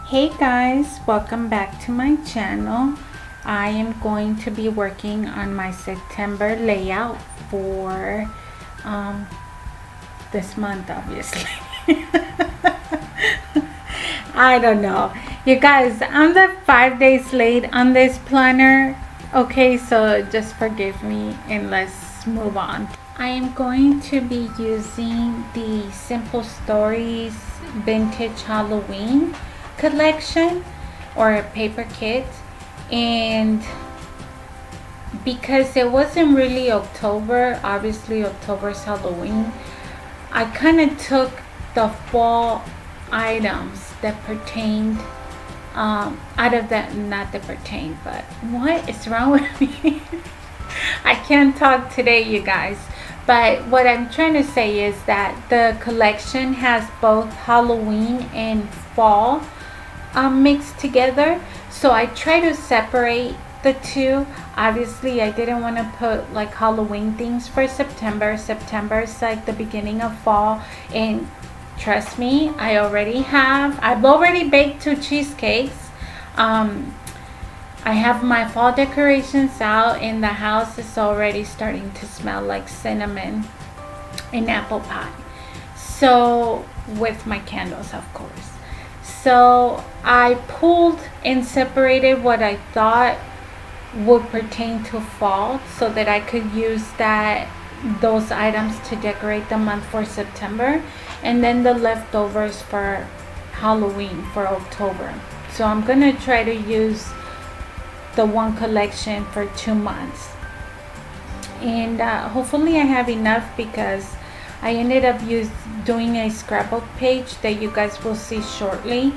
Hey guys, welcome back to my channel. I am going to be working on my September layout for this month, obviously. I don't know. You guys, I'm the 5 days late on this planner. Okay, so just forgive me and let's move on. I am going to be using the Simple Stories Vintage Halloween collection or paper kit, and because it wasn't really October, obviously October's Halloween, I kind of took the fall items that pertained out of that, not that pertain, but what is wrong with me? I can't talk today, you guys. But what I'm trying to say is that the collection has both Halloween and fall mixed together, so I try to separate the two. Obviously I didn't want to put like Halloween things for September. September is like the beginning of fall, and trust me, I've already baked 2 cheesecakes. I have my fall decorations out, and the house is already starting to smell like cinnamon and apple pie, so with my candles, of course. So I pulled and separated what I thought would pertain to fall so that I could use those items to decorate the month for September, and then the leftovers for Halloween for October. So I'm gonna try to use the one collection for 2 months, and hopefully I have enough, because I ended up doing a scrapbook page that you guys will see shortly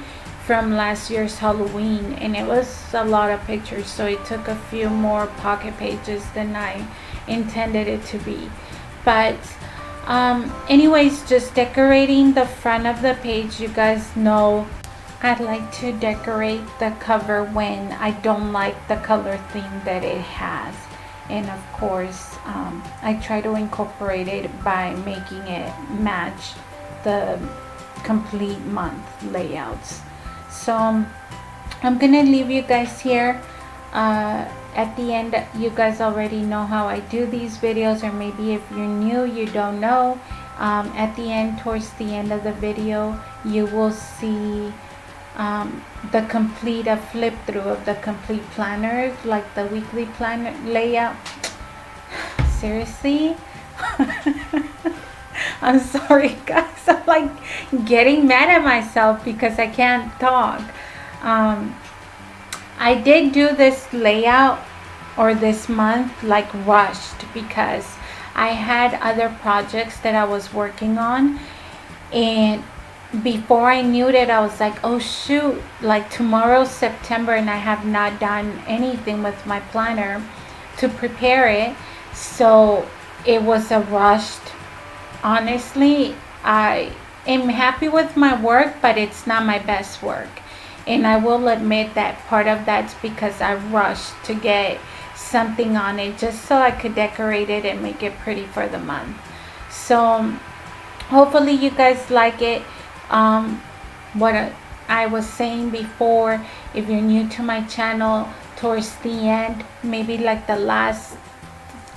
from last year's Halloween, and it was a lot of pictures, so it took a few more pocket pages than I intended it to be. But anyways, just decorating the front of the page. You guys know I like to decorate the cover when I don't like the color theme that it has. And of course, I try to incorporate it by making it match the complete month layouts. So I'm gonna leave you guys here. At the end, you guys already know how I do these videos, or maybe if you're new, you don't know. At the end, towards the end of the video, you will see a flip through of the complete planner, like the weekly planner layout. Seriously. I'm sorry guys, I'm like getting mad at myself because I can't talk. I did do this layout, or this month, like rushed, because I had other projects that I was working on, and before I knew it, I was like, oh shoot, like tomorrow's September and I have not done anything with my planner to prepare it. So it was a rushed. Honestly, I am happy with my work, but it's not my best work, and I will admit that part of that's because I rushed to get something on it just so I could decorate it and make it pretty for the month. So hopefully you guys like it. What I was saying before, if you're new to my channel, towards the end, maybe like the last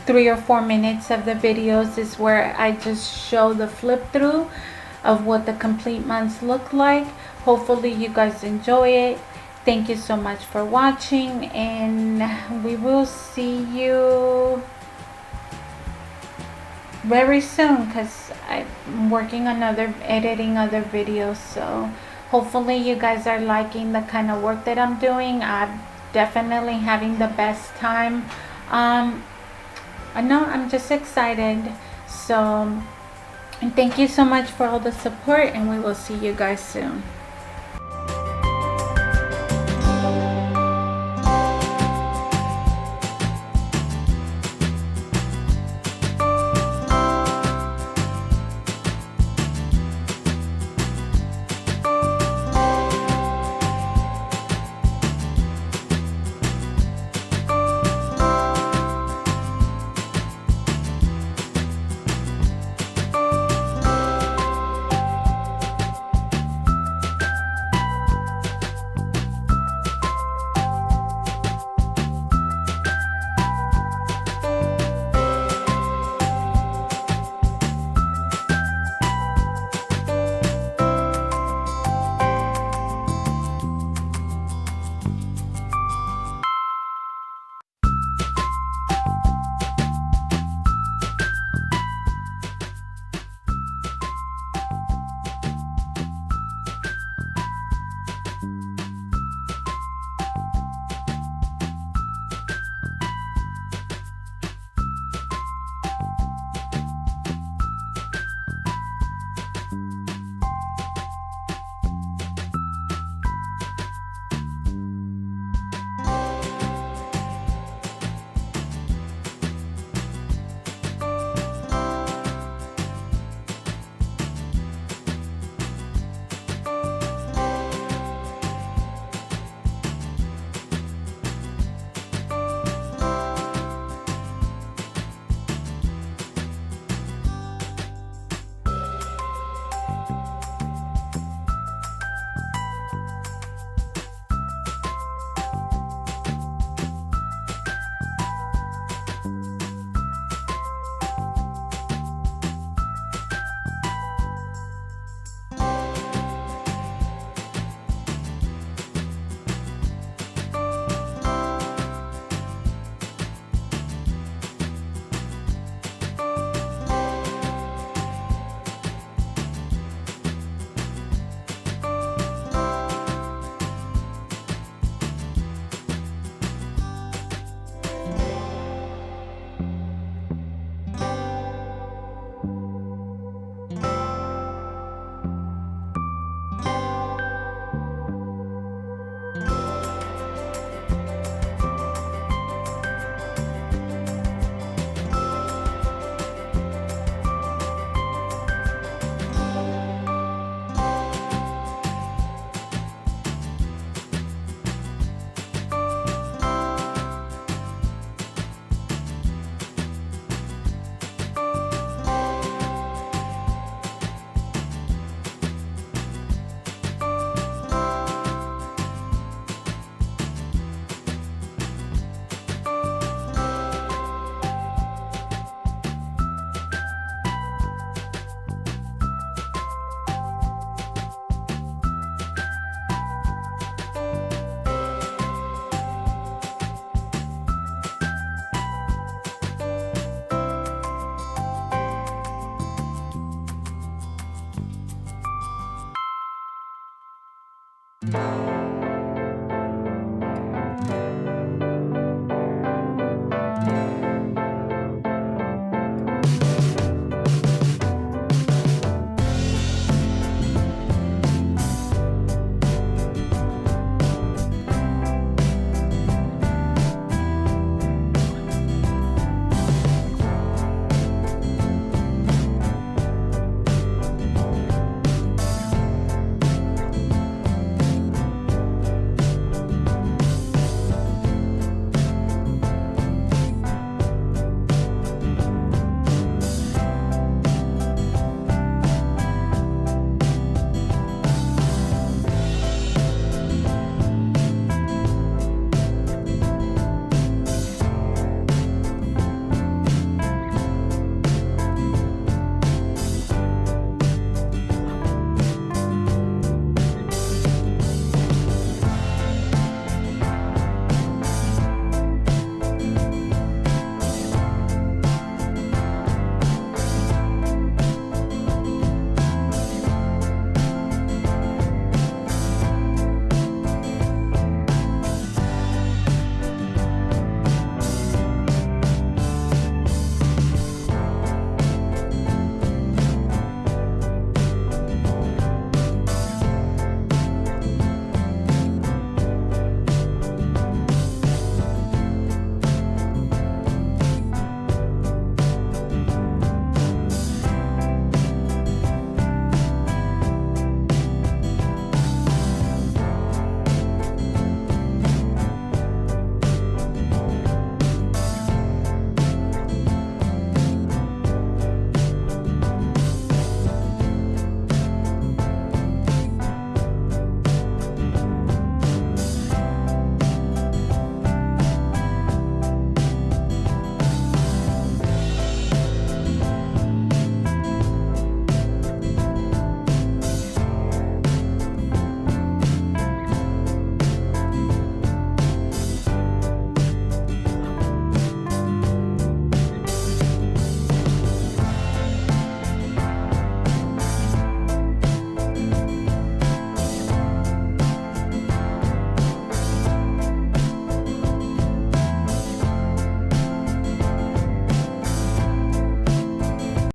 3 or 4 minutes of the videos, is where I just show the flip through of what the complete months look like. Hopefully you guys enjoy it. Thank you so much for watching, and we will see you very soon, because I'm working on editing other videos. So hopefully you guys are liking the kind of work that I'm doing. I'm definitely having the best time. I know, I'm just excited. So, and thank you so much for all the support, and we will see you guys soon.